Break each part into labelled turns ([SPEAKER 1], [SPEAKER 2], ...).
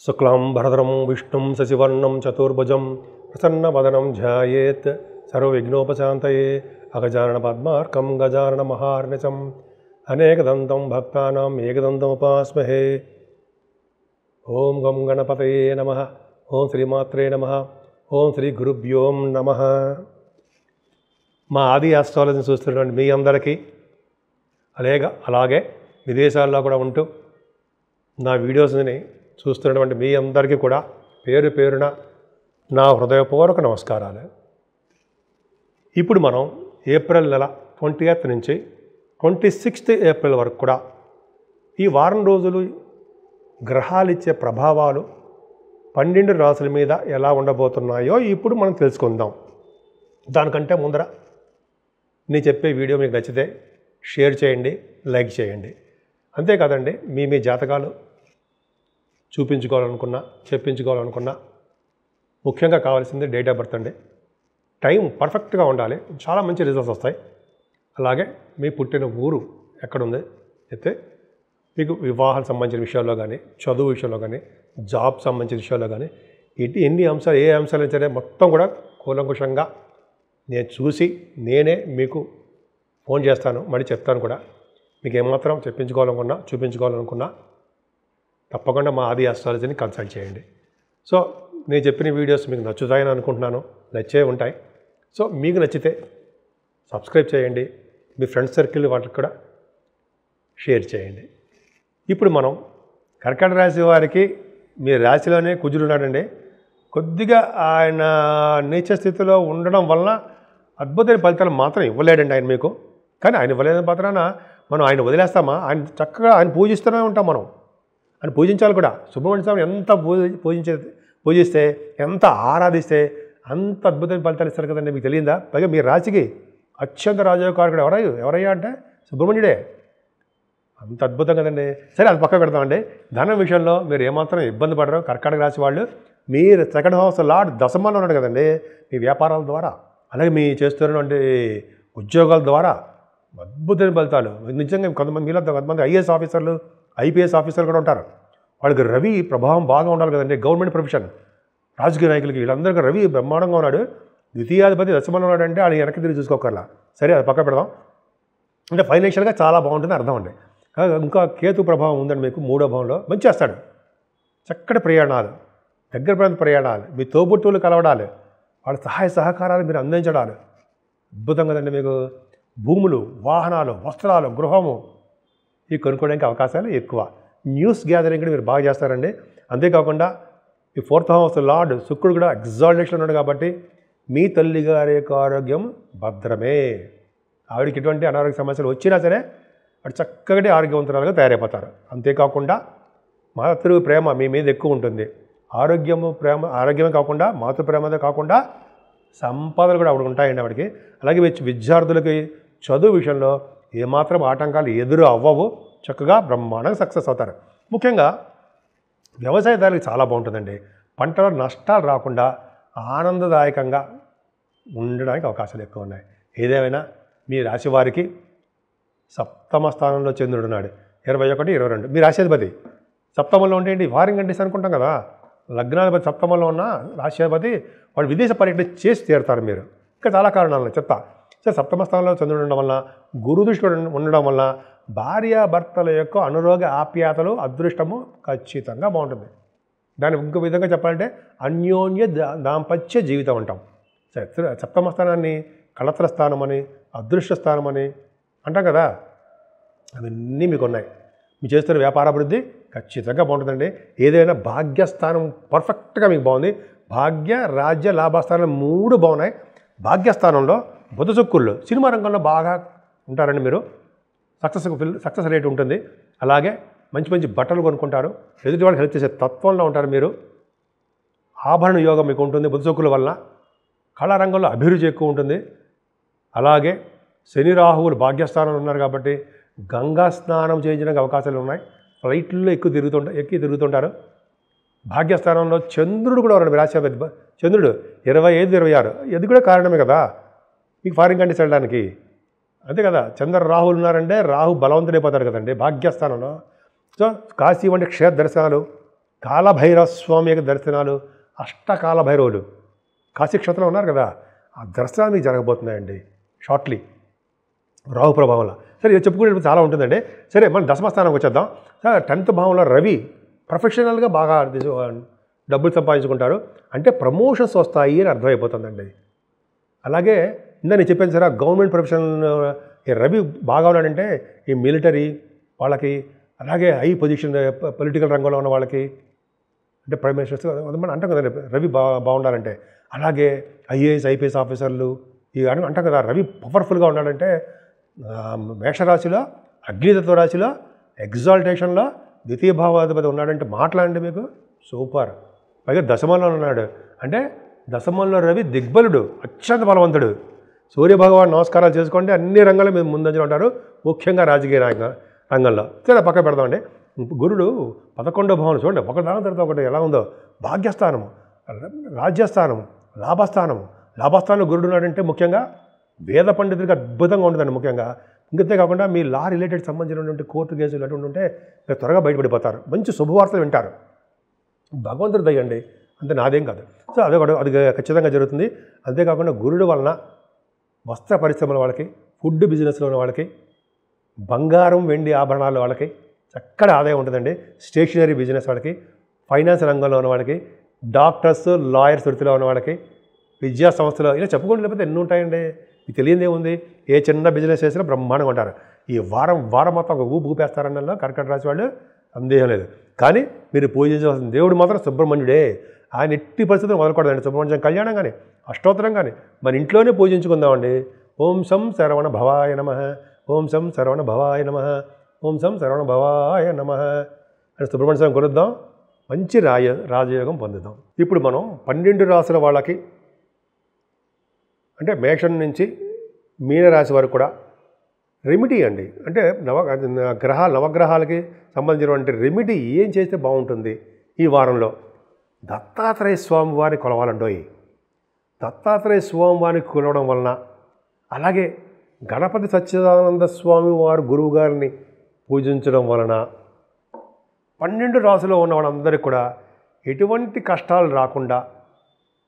[SPEAKER 1] శుక్లాం భరధరం విష్ణుం శశివర్ణం చతుర్భుజం ప్రసన్నవదనం ధ్యాయేత్ సర్వవిఘ్నోపశాంతయే అగజానన పద్మార్కం గజానన మహార్నిశం అనేకదంతం భక్తానాం ఏకదంతముపాస్మహే. ఓం గం గణపతయే నమః. ఓం శ్రీమాత్రే నమః. ఓం శ్రీ గురుభ్యోం నమః. మా ఆది ఆస్ట్రాలజీని చూస్తున్నటువంటి మీ అందరికీ అలాగే విదేశాల్లో కూడా ఉంటూ నా వీడియోస్ని చూస్తున్నటువంటి మీ అందరికీ కూడా పేరు పేరున నా హృదయపూర్వక నమస్కారాలు. ఇప్పుడు మనం ఏప్రిల్ నెల 20th నుంచి 26th ఏప్రిల్ వరకు కూడా ఈ వారం రోజులు గ్రహాలు ఇచ్చే ప్రభావాలు 12 రాశుల మీద ఎలా ఉండబోతున్నాయో ఇప్పుడు మనం తెలుసుకుందాం. దానికంటే ముందర నేను చెప్పే వీడియో మీకు నచ్చితే షేర్ చేయండి, లైక్ చేయండి. అంతేకాదండి, మీ జాతకాలు చూపించుకోవాలనుకున్నా, చెప్పించుకోవాలనుకున్నా ముఖ్యంగా కావాల్సింది డేట్ ఆఫ్ బర్త్ అండి. టైం పర్ఫెక్ట్గా ఉండాలి, చాలా మంచి రిజల్ట్స్ వస్తాయి. అలాగే మీ పుట్టిన ఊరు ఎక్కడుంది అయితే మీకు వివాహాలకు సంబంధించిన విషయాల్లో కానీ, చదువు విషయంలో కానీ, జాబ్ సంబంధించిన విషయాల్లో కానీ ఎన్ని అంశాలు, ఏ అంశాలు సరే మొత్తం కూడా కూలంకుషంగా నేను చూసి నేనే మీకు ఫోన్ చేస్తాను, మళ్ళీ చెప్తాను కూడా. మీకు ఏమాత్రం చెప్పించుకోవాలనుకున్నా, చూపించుకోవాలనుకున్నా తప్పకుండా మా ఆది ఆస్ట్రాలజీని కన్సల్ట్ చేయండి. సో నేను చెప్పిన వీడియోస్ మీకు నచ్చుతాయని అనుకుంటున్నాను, నచ్చే ఉంటాయి. సో మీకు నచ్చితే సబ్స్క్రైబ్ చేయండి, మీ ఫ్రెండ్స్ సర్కిల్ వాళ్ళకి కూడా షేర్ చేయండి. ఇప్పుడు మనం కర్కాటక రాశి వారికి మీ రాశిలోనే కుజుడు ఉన్నాడండి. కొద్దిగా ఆయన నీచ స్థితిలో ఉండడం వలన అద్భుతమైన ఫలితాలు మాత్రం ఇవ్వలేడండి ఆయన మీకు. కానీ ఆయన ఇవ్వలేని పాత్రాన మనం ఆయన వదిలేస్తామా? ఆయన చక్కగా ఆయన పూజిస్తూనే ఉంటాం. మనం ఆయన పూజించాలి కూడా. సుబ్రహ్మణ్య స్వామిని ఎంత పూజిస్తే, ఎంత ఆరాధిస్తే అంత అద్భుతమైన ఫలితాలు ఇస్తారు కదండి. మీకు తెలియదా? పైగా మీ రాశికి అత్యంత రాజయోగకారకుడు ఎవరయ్యా అంటే సుబ్రహ్మణ్యుడే. అంత అద్భుతం కదండి. సరే, అది పక్క పెడతామండి. ధనం విషయంలో మీరు ఏమాత్రం ఇబ్బంది పడరు. కర్కాటక రాశి వాళ్ళు మీరు సెకండ్ హౌస్ లార్డ్ దశమంలో ఉన్నాడు కదండి. మీ వ్యాపారాల ద్వారా, అలాగే మీ చేస్తున్నటువంటి ఉద్యోగాల ద్వారా అద్భుతమైన ఫలితాలు. నిజంగా కొంతమంది ఐఏఎస్ ఆఫీసర్లు, ఐపీఎస్ ఆఫీసర్లు కూడా ఉంటారు. వాళ్ళకి రవి ప్రభావం బాగా ఉండాలి కదండి. గవర్నమెంట్ ప్రొఫెషన్, రాజకీయ నాయకులకి వీళ్ళందరికీ రవి బ్రహ్మాండంగా ఉన్నాడు. ద్వితీయాధిపతి దశమంలో ఉన్నాడంటే వాళ్ళు వెనక్కి తిరిగి చూసుకోకర్లా. సరే, అది పక్క పెడదాం. అంటే ఫైనాన్షియల్గా చాలా బాగుంటుంది అర్థం అండి. ఇంకా కేతు ప్రభావం ఉందండి మీకు 3వ భావంలో. మంచి చేస్తాడు. చక్కటి ప్రయాణాలు, దగ్గర ప్రాంత ప్రయాణాలు, మీ తోబుట్టువులు కలవడాలు, వాళ్ళ సహాయ సహకారాలు మీరు అందించడాలు అద్భుతం కదండి. మీకు భూములు, వాహనాలు, వస్త్రాలు, గృహము ఇవి కొనుక్కోవడానికి అవకాశాలు ఎక్కువ. న్యూస్ గ్యాదరింగ్ కూడా మీరు బాగా చేస్తారండి. అంతేకాకుండా ఈ 4th హౌస్ లార్డ్ శుక్రుడు కూడా ఎగ్జాల్టేషన్ ఉన్నాడు కాబట్టి మీ తల్లిగారి యొక్క ఆరోగ్యం భద్రమే. ఆవిడకి ఎటువంటి అనారోగ్య సమస్యలు వచ్చినా సరే అటు చక్కగా ఆరోగ్యవంతురాలుగా తయారైపోతారు. అంతేకాకుండా మాతృ ప్రేమ మీ మీద ఎక్కువ ఉంటుంది. ఆరోగ్యమే కాకుండా మాతృ ప్రేమతో కాకుండా సంపదలు కూడా ఆవిడ ఉంటాయండి ఆవిడకి. అలాగే విద్యార్థులకి చదువు విషయంలో ఏమాత్రం ఆటంకాలు ఎదురు అవ్వవు. చక్కగా బ్రహ్మాండంగా సక్సెస్ అవుతారు. ముఖ్యంగా వ్యవసాయదారులకు చాలా బాగుంటుందండి. పంటలో నష్టాలు రాకుండా ఆనందదాయకంగా ఉండడానికి అవకాశాలు ఎక్కువ ఉన్నాయి. ఏదేమైనా మీ రాశి వారికి 7వ స్థానంలో చంద్రుడు ఉన్నాడు. 21, 22 మీ రాశ్యాధిపతి. 7వ ఉంటే ఏంటి, ఫారిన్ కంట్రీస్ అనుకుంటాం కదా. లగ్నాధిపతి 7వ ఉన్న రాశ్యాధిపతి వాళ్ళు విదేశ పర్యటన చేసి తీరుతారు మీరు. ఇంకా చాలా కారణాలను చెప్తా. సో 7వ స్థానంలో చంద్రుడు ఉండడం వల్ల, గురు దృష్టి ఉండడం వల్ల భార్యాభర్తల యొక్క అనురోగ ఆప్యాయతలు, అదృష్టము ఖచ్చితంగా బాగుంటుంది. దాని ఇంకో విధంగా చెప్పాలంటే అన్యోన్య దాంపత్య జీవితం అంటాం. 7వ స్థానాన్ని కళత్ర స్థానమని, అదృష్ట స్థానమని అంటాం కదా. అవన్నీ మీకు ఉన్నాయి. మీరు చేస్తున్న వ్యాపారాభివృద్ధి ఖచ్చితంగా బాగుంటుందండి. ఏదైనా భాగ్యస్థానం పర్ఫెక్ట్గా మీకు బాగుంది. భాగ్య, రాజ్య, లాభస్థానం 3 బాగున్నాయి. భాగ్యస్థానంలో బుధ శుక్రులు సినిమా రంగంలో బాగా ఉంటారండి. మీరు సక్సెస్ రేట్ ఉంటుంది. అలాగే మంచి మంచి బట్టలు కొనుక్కుంటారు. ఎదుటి వాళ్ళకి హెల్ప్ చేసే తత్వంలో ఉంటారు మీరు. ఆభరణ యోగం మీకు ఉంటుంది బుధ శుక్రుల వల్ల. కళారంగంలో అభిరుచి ఎక్కువ ఉంటుంది. అలాగే శని రాహువులు భాగ్యస్థానంలో ఉన్నారు కాబట్టి గంగా స్నానం చేయించడానికి అవకాశాలు ఉన్నాయి. ఫ్లైట్లో ఎక్కి తిరుగుతుంటారు. భాగ్యస్థానంలో చంద్రుడు కూడా ఉన్నాడు. రాశ్యాధిపతి చంద్రుడు 25, 26 ఇది కూడా కారణమే కదా మీకు ఫారిన్ కంట్రీస్ వెళ్ళడానికి. అంతే కదా. చంద్ర రాహులు ఉన్నారంటే రాహు బలవంతుడైపోతాడు కదండి భాగ్యస్థానంలో. సో కాశీ వంటి క్షేత్ర దర్శనాలు, కాలభైరవ స్వామి యొక్క దర్శనాలు, అష్టకాల భైరవులు కాశీక్షేత్రంలో ఉన్నారు కదా, ఆ దర్శనాలు మీకు జరగబోతున్నాయండి షార్ట్లీ రాహు ప్రభావంలో. సరే ఇది చెప్పుకునేది చాలా ఉంటుందండి. సరే మనం దశమస్థానానికి వచ్చేద్దాం. సార్ 10th భావంలో రవి ప్రొఫెషనల్గా బాగా డబ్బులు సంపాదించుకుంటారు, అంటే ప్రమోషన్స్ వస్తాయి అని అర్థమైపోతుందండి. అలాగే ఇందా నేను చెప్పాను సార్, గవర్నమెంట్ ప్రొఫెషనల్ రవి బాగా ఉన్నాడంటే ఈ మిలిటరీ వాళ్ళకి, అలాగే హై పొజిషన్ పొలిటికల్ రంగంలో ఉన్న వాళ్ళకి, అంటే ప్రైమ్ మినిస్టర్స్ మనం అంటాం కదండి రవి బాగుండాలంటే. అలాగే ఐఏఎస్ ఐపీఎస్ ఆఫీసర్లు అని అంటాం కదా, రవి పవర్ఫుల్గా ఉన్నాడంటే మేషరాశిలో, అగ్నితత్వ రాశిలో, ఎగ్జాల్టేషన్లో ద్వితీయ భావాధిపతి ఉన్నాడంటే మాట్లాడండి మీకు సూపర్. పైగా దశమంలో ఉన్నాడు అంటే దశమంలో రవి దిగ్బలుడు, అత్యంత బలవంతుడు. సూర్యభగవాన్ నమస్కారాలు చేసుకోండి, అన్ని రంగాల్లో మీరు ముందంజలో ఉంటారు, ముఖ్యంగా రాజకీయ రంగంలో. సరే పక్క పెడదామండి. గురుడు 11వ భావన చూడండి, ఒక దాని తర్వాత ఒకటి ఎలా ఉందో. భాగ్యస్థానము, రాజ్యస్థానము, లాభస్థానము. లాభస్థానంలో గురుడు ఉన్నాడంటే ముఖ్యంగా వేద పండితుడికి అద్భుతంగా ఉంటుందండి. ముఖ్యంగా ఇంకంతే కాకుండా మీ లా రిలేటెడ్ సంబంధించినటువంటి కోర్టు కేసులు అటువంటి ఉంటే మీరు త్వరగా బయటపడిపోతారు, మంచి శుభవార్తలు వింటారు. భగవంతుడి దయండి, అంతే, నాదేం కాదు. సో అది ఖచ్చితంగా జరుగుతుంది. అంతేకాకుండా గురుడు వలన వస్త్ర పరిశ్రమల వాళ్ళకి, ఫుడ్ బిజినెస్లో ఉన్న వాళ్ళకి, బంగారం వెండి ఆభరణాల వాళ్ళకి చక్కటి ఆదాయం ఉంటుందండి. స్టేషనరీ బిజినెస్ వాళ్ళకి, ఫైనాన్స్ రంగంలో ఉన్న వాళ్ళకి, డాక్టర్స్ లాయర్స్ వృత్తిలో ఉన్న వాళ్ళకి, విద్యా సంస్థలో ఇలా చెప్పుకోండి, లేకపోతే ఎన్ని ఉంటాయండి. మీకు తెలియదే ఉంది. ఏ చిన్న బిజినెస్ చేసినా బ్రహ్మాండంగా ఉంటారు. ఈ వారం మొత్తం ఒక ఊపేస్తారన్న కర్కట రాశి వాళ్ళు సందేహం లేదు. కానీ మీరు పూజించవలసిన దేవుడు మాత్రం సుబ్రహ్మణ్యుడే. ఆయన ఎట్టి పరిస్థితులు మొదలుకూడదండి. సుబ్రహ్మణ్యం కళ్యాణం కానీ, అష్టోత్తరం కానీ మన ఇంట్లోనే పూజించుకుందామండి. ఓం శం శరవణ భవాయ నమః, ఓం శం శరవణ భవాయ నమః, ఓం శం శరవణ భవాయ నమః అని సుబ్రహ్మణ్య స్వామి కొలుద్దాం, మంచి రాజయోగం పొందుదాం. ఇప్పుడు మనం 12 రాశుల వాళ్ళకి, అంటే మేషం నుంచి మీనరాశి వరకు కూడా రెమిడీ అండి. అంటే నవగ్రహాలకి సంబంధించినటువంటి రెమిడీ ఏం చేస్తే బాగుంటుంది ఈ వారంలో. దత్తాత్రేయ స్వామి వారిని కొలవాలండోయి. దత్తాత్రేయ స్వామి వారిని కొలవడం వలన, అలాగే గణపతి సచ్చిదానంద స్వామి వారు గురువు గారిని పూజించడం వలన 12 రాశుల్లో ఉన్న వాళ్ళందరికీ కూడా ఎటువంటి కష్టాలు రాకుండా,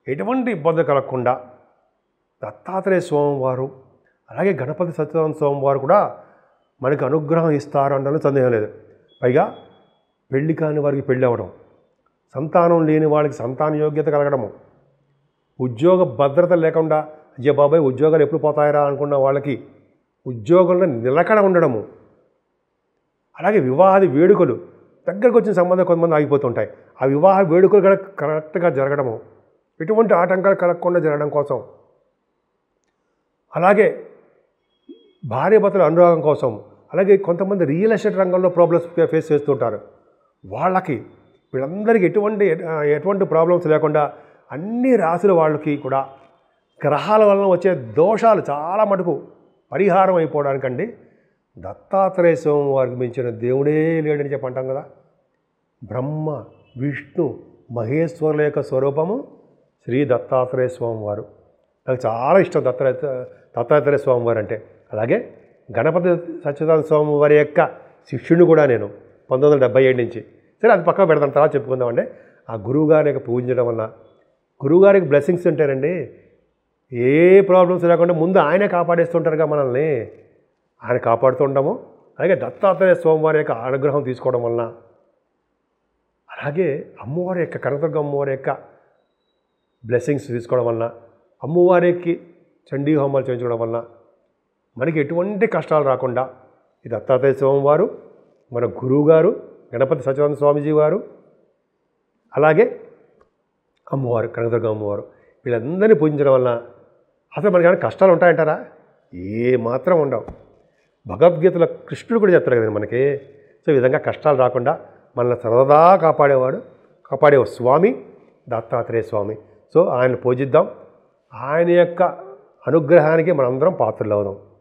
[SPEAKER 1] ఎటువంటి ఇబ్బంది కలగకుండా దత్తాత్రేయ స్వామి వారు, అలాగే గణపతి సచ్చిదానంద స్వామి వారు కూడా మనకు అనుగ్రహం ఇస్తారు అనడంలో సందేహం లేదు. పైగా పెళ్లి కాని వారికి పెళ్ళి అవ్వడం, సంతానం లేని వాళ్ళకి సంతాన యోగ్యత కలగడము, ఉద్యోగ భద్రత లేకుండా అయ్యే బాబాయ్ ఉద్యోగాలు ఎప్పుడు పోతాయరా అనుకున్న వాళ్ళకి ఉద్యోగంలో నిలకడ ఉండడము, అలాగే వివాహాది వేడుకలు దగ్గరకు వచ్చిన సంబంధం కొంతమంది ఆగిపోతుంటాయి, ఆ వివాహ వేడుకలు కూడా కరెక్ట్గా జరగడము, ఎటువంటి ఆటంకాలు కలగకుండా జరగడం కోసం, అలాగే భార్యాభర్తల అనురాగం కోసం, అలాగే కొంతమంది రియల్ ఎస్టేట్ రంగంలో ప్రాబ్లమ్స్ ఫేస్ చేస్తుంటారు, వాళ్ళకి వీళ్ళందరికీ ఎటువంటి ప్రాబ్లమ్స్ లేకుండా అన్ని రాశుల వాళ్ళకి కూడా గ్రహాల వలన వచ్చే దోషాలు చాలా మటుకు పరిహారం అయిపోవడానికండి దత్తాత్రేయ స్వామి వారికి మించిన దేవుడే లేడని చెప్పి అంటాం కదా. బ్రహ్మ విష్ణు మహేశ్వరుల యొక్క స్వరూపము శ్రీ దత్తాత్రేయ స్వామి వారు. నాకు చాలా ఇష్టం దత్తాత్రేయ స్వామి వారు అంటే. అలాగే గణపతి సచ్చిదానంద స్వామి వారి యొక్క శిష్యుని కూడా నేను 1977 నుంచి. సరే అది పక్కన పెడతాను, తర్వాత చెప్పుకుందామండి. ఆ గురువుగారికి పూజించడం వల్ల గురువుగారికి బ్లెస్సింగ్స్ ఉంటారండి. ఏ ప్రాబ్లమ్స్ లేకుండా ముందు ఆయనే కాపాడేస్తుంటారుగా మనల్ని, ఆయన కాపాడుతూ ఉంటాము. అలాగే దత్తాత్రేయ స్వామి వారి యొక్క అనుగ్రహం తీసుకోవడం వలన, అలాగే అమ్మవారి యొక్క కనకదుర్గ అమ్మవారి యొక్క బ్లెస్సింగ్స్ తీసుకోవడం వలన, అమ్మవారికి చండీ హోమాలు చేయించుకోవడం వలన మనకి ఎటువంటి కష్టాలు రాకుండా ఈ దత్తాత్రేయ స్వామి వారు, మన గురువుగారు గణపతి సచ్చిదానంద స్వామీజీ వారు, అలాగే అమ్మవారు కనకదుర్గ అమ్మవారు, వీళ్ళందరినీ పూజించడం వలన అసలు మనకి ఏమైనా కష్టాలు ఉంటాయంటారా? ఏ మాత్రం ఉండవు. భగవద్గీతలో కృష్ణుడు కూడా చెప్తాడు కదండి మనకి. సో ఈ విధంగా కష్టాలు రాకుండా మనల్ని సర్వదా కాపాడే స్వామి దత్తాత్రేయ స్వామి. సో ఆయన పూజిద్దాం, ఆయన యొక్క అనుగ్రహానికి మనందరం పాత్రలు అవుదాం.